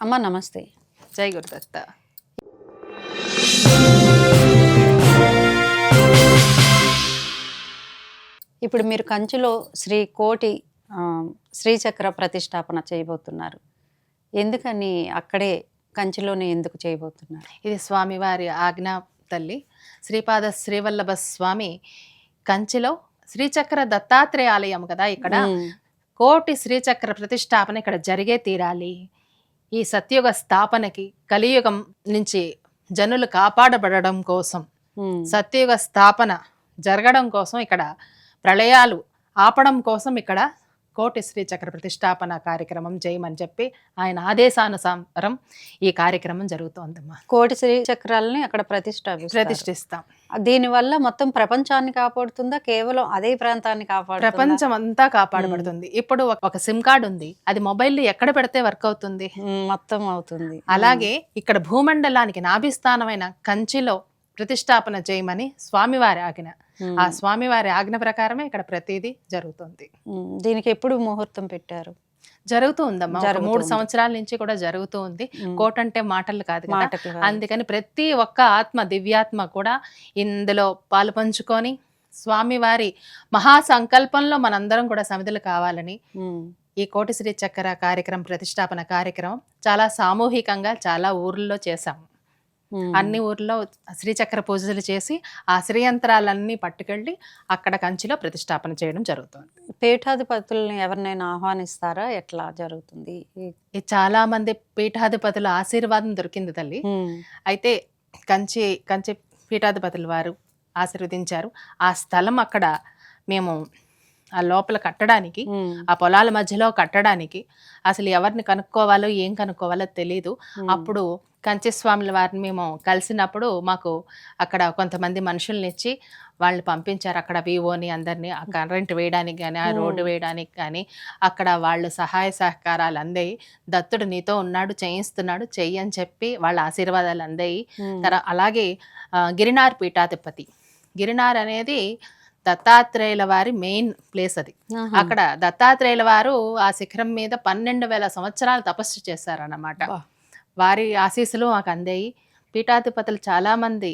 అమ్మ నమస్తే. జై గురుదత్త. ఇప్పుడు మీరు కంచిలో శ్రీ కోటి శ్రీచక్ర ప్రతిష్టాపన చేయబోతున్నారు. ఎందుకని అక్కడే కంచిలోనే ఎందుకు చేయబోతున్నారు? ఇది స్వామివారి ఆజ్ఞ తల్లి. శ్రీపాద శ్రీవల్లభ స్వామి కంచిలో శ్రీచక్ర దత్తాత్రేయ ఆలయం కదా, ఇక్కడ కోటి శ్రీచక్ర ప్రతిష్టాపన ఇక్కడ జరిగే తీరాలి. ఈ సత్యుగ స్థాపనకి కలియుగం నుంచి జనులు కాపాడబడడం కోసం, సత్యుగ స్థాపన జరగడం కోసం, ఇక్కడ ప్రళయాలు ఆపడం కోసం ఇక్కడ కోటి శ్రీచక్ర ప్రతిష్టాపన కార్యక్రమం చేయమని చెప్పి ఆయన ఆదేశానుసారం ఈ కార్యక్రమం జరుగుతోందమ్మా. కోటి శ్రీచక్రాలని అక్కడ ప్రతిష్ఠిస్తాం. దీనివల్ల మొత్తం ప్రపంచాన్ని కాపాడుతుందా, కేవలం అదే ప్రాంతాన్ని కాపాడు? ప్రపంచం అంతా కాపాడబడుతుంది. ఇప్పుడు ఒక సిమ్ కార్డు ఉంది, అది మొబైల్లో ఎక్కడ పెడితే వర్క్ అవుతుంది, మొత్తం అవుతుంది. అలాగే ఇక్కడ భూమండలానికి నాభిస్థానమైన కంచిలో ప్రతిష్టాపన చేయమని స్వామివారి ఆజ్ఞ. ఆ స్వామివారి ఆజ్ఞ ప్రకారమే ఇక్కడ ప్రతిదీ జరుగుతుంది. దీనికి ఎప్పుడు ముహూర్తం పెట్టారు? జరుగుతూ ఉందమ్మా, 3 సంవత్సరాల నుంచి కూడా జరుగుతూ ఉంది. కోట అంటే మాటలు కాదు కదా, అందుకని ప్రతి ఒక్క ఆత్మ, దివ్యాత్మ కూడా ఇందులో పాలు పంచుకొని స్వామివారి మహాసంకల్పంలో మనందరం కూడా సమిధులు కావాలని ఈ కోటి శ్రీ చక్ర కార్యక్రమం, ప్రతిష్టాపన కార్యక్రమం చాలా సామూహికంగా చాలా ఊర్లలో చేశాము. అన్ని ఊర్లో శ్రీచక్ర పూజలు చేసి ఆ శ్రీయంత్రాలన్నీ పట్టుకెళ్ళి అక్కడ కంచిలో ప్రతిష్టాపన చేయడం జరుగుతుంది. పీఠాధిపతులను ఎవరినైనా ఆహ్వానిస్తారా? ఎట్లా జరుగుతుంది? చాలా మంది పీఠాధిపతుల ఆశీర్వాదం దొరికింది తల్లి. అయితే కంచి పీఠాధిపతుల వారు ఆశీర్వదించారు. ఆ స్థలం అక్కడ మేము ఆ లోపల కట్టడానికి, ఆ పొలాల మధ్యలో కట్టడానికి అసలు ఎవరిని కనుక్కోవాలో ఏం కనుక్కోవాలో తెలీదు. అప్పుడు కంచిస్వాముల వారిని మేము కలిసినప్పుడు మాకు అక్కడ కొంతమంది మనుషుల్ని ఇచ్చి వాళ్ళు పంపించారు. అక్కడ వివోని అందరినీ ఆ కరెంట్ వేయడానికి కానీ, ఆ రోడ్డు వేయడానికి కానీ అక్కడ వాళ్ళు సహాయ సహకారాలు అందాయి. దత్తుడు నీతో ఉన్నాడు, చేయిస్తున్నాడు, చెయ్యి అని చెప్పి వాళ్ళ ఆశీర్వాదాలు అందాయి. అలాగే గిరినార్ పీఠాధిపతి, గిరినార్ అనేది దత్తాత్రేయుల వారి మెయిన్ ప్లేస్. అది అక్కడ దత్తాత్రేయుల వారు ఆ శిఖరం మీద 12,000 సంవత్సరాలు తపస్సు చేశారన్నమాట. వారి ఆశీస్సులు మాకు అందాయి. పీఠాధిపతులు చాలా మంది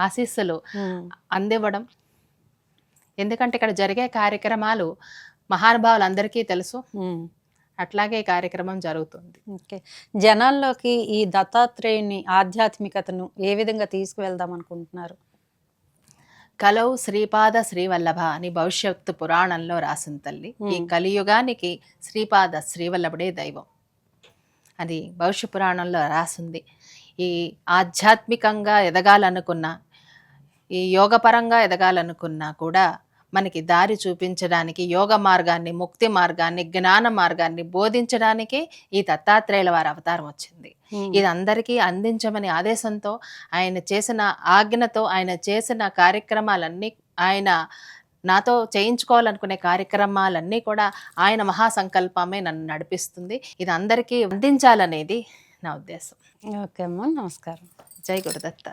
ఆశీస్సులు అందివ్వడం, ఎందుకంటే ఇక్కడ జరిగే కార్యక్రమాలు మహానుభావులందరికీ తెలుసు. అట్లాగే కార్యక్రమం జరుగుతుంది. ఓకే, జనాల్లోకి ఈ దత్తాత్రేయుని ఆధ్యాత్మికతను ఏ విధంగా తీసుకువెళ్దాం అనుకుంటున్నారు? కలౌ శ్రీపాద శ్రీవల్లభ అని భవిష్యత్తు పురాణంలో రాసింది తల్లి. ఈ కలియుగానికి శ్రీపాద శ్రీవల్లభుడే దైవం అది భవిష్య పురాణంలో రాసింది. ఈ ఆధ్యాత్మికంగా ఎదగాలనుకున్నా, ఈ యోగపరంగా ఎదగాలనుకున్నా కూడా మనకి దారి చూపించడానికి, యోగ మార్గాన్ని, ముక్తి మార్గాన్ని, జ్ఞాన మార్గాన్ని బోధించడానికి ఈ దత్తాత్రేయుల వారి అవతారం వచ్చింది. ఇది అందరికీ అందించమని ఆదేశంతో, ఆయన చేసిన ఆజ్ఞతో, ఆయన చేసిన కార్యక్రమాలన్నీ, ఆయన నాతో చేయించుకోవాలనుకునే కార్యక్రమాలన్నీ కూడా ఆయన మహాసంకల్పమే నన్ను నడిపిస్తుంది. ఇది అందరికీ అందించాలనేది నా ఉద్దేశం. ఓకే అమ్మ, నమస్కారం. జై గురుదత్త.